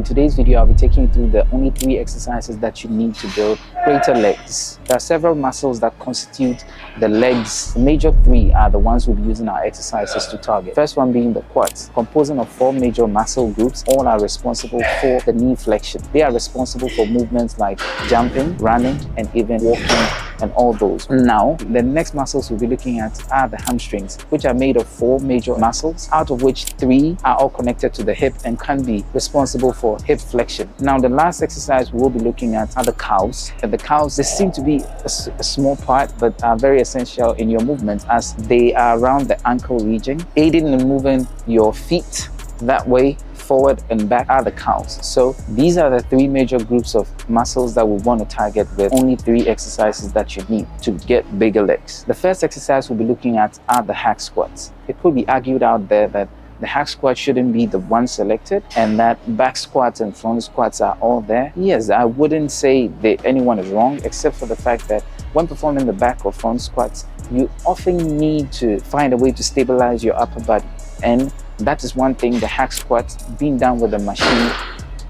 In today's video, I'll be taking you through the only 3 exercises that you need to build greater legs. There are several muscles that constitute the legs. The major 3 are the ones we'll be using our exercises to target. First one being the quads, composing of 4 major muscle groups. All are responsible for the knee flexion. They are responsible for movements like jumping, running, and even walking, and all those. Now, the next muscles we'll be looking at are the hamstrings, which are made of 4 major muscles, out of which 3 are all connected to the hip and can be responsible for hip flexion. Now, the last exercise we'll be looking at are the calves. And the calves, they seem to be a small part, but are very essential in your movement as they are around the ankle region, aiding in moving your feet that way, forward and back are the calves. So these are the 3 major groups of muscles that we want to target with only 3 exercises that you need to get bigger legs. The first exercise we'll be looking at are the hack squats. It could be argued out there that the hack squat shouldn't be the one selected and that back squats and front squats are all there. Yes, I wouldn't say that anyone is wrong, except for the fact that when performing the back or front squats, you often need to find a way to stabilize your upper body. And that is one thing the hack squat being done with the machine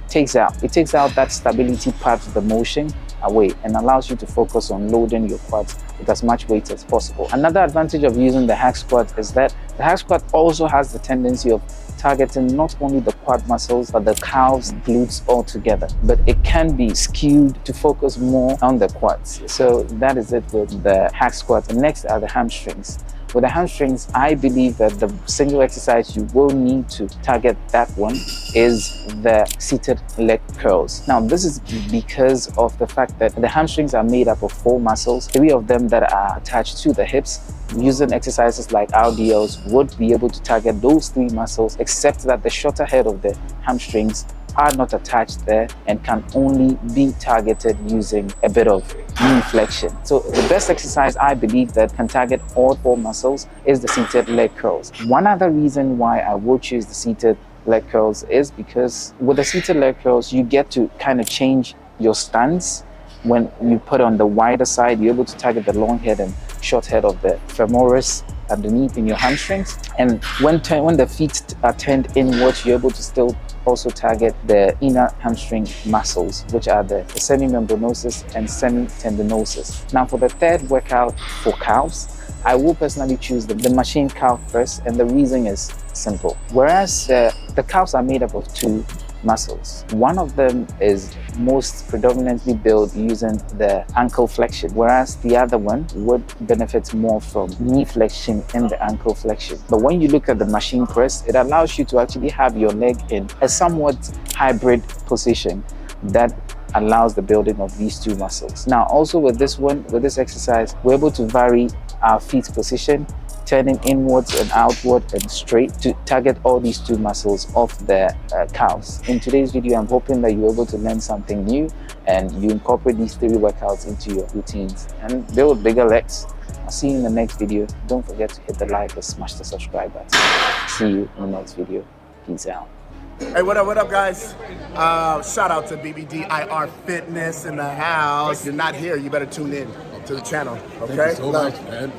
takes out. It takes out that stability part of the motion away and allows you to focus on loading your quads with as much weight as possible. Another advantage of using the hack squat is that the hack squat also has the tendency of targeting not only the quad muscles but the calves, glutes all together, but it can be skewed to focus more on the quads. So that is it with the hack squat. And next are the hamstrings. With the hamstrings, I believe that the single exercise you will need to target that one is the seated leg curls. Now, this is because of the fact that the hamstrings are made up of 4 muscles, 3 of them that are attached to the hips. Using exercises like RDLs would be able to target those 3 muscles, except that the shorter head of the hamstrings are not attached there and can only be targeted using a bit of knee flexion. So the best exercise I believe that can target all 4 muscles is the seated leg curls. One other reason why I would choose the seated leg curls is because with the seated leg curls, you get to kind of change your stance. When you put on the wider side, you're able to target the long head and short head of the femoris underneath in your hamstrings. And when the feet are turned inwards, you're able to still also target the inner hamstring muscles, which are the semimembranosus and semitendinosus. Now, for the third workout for calves, I will personally choose the machine calf first, and the reason is simple. Whereas the calves are made up of 2 muscles. One of them is most predominantly built using the ankle flexion, whereas the other one would benefit more from knee flexion and the ankle flexion. But when you look at the machine press, it allows you to actually have your leg in a somewhat hybrid position that allows the building of these 2 muscles. Now, also with this exercise, we're able to vary our feet position, turning inwards and outward and straight to target all these 2 muscles of the calves. In today's video, I'm hoping that you're able to learn something new and you incorporate these 3 workouts into your routines and build bigger legs. I'll see you in the next video. Don't forget to hit the like or smash the subscribe button. See you in the next video. Peace out. Hey, what up, guys? Shout out to BBDIR Fitness in the house. If you're not here, you better tune in to the channel, okay? Thank you so much, man.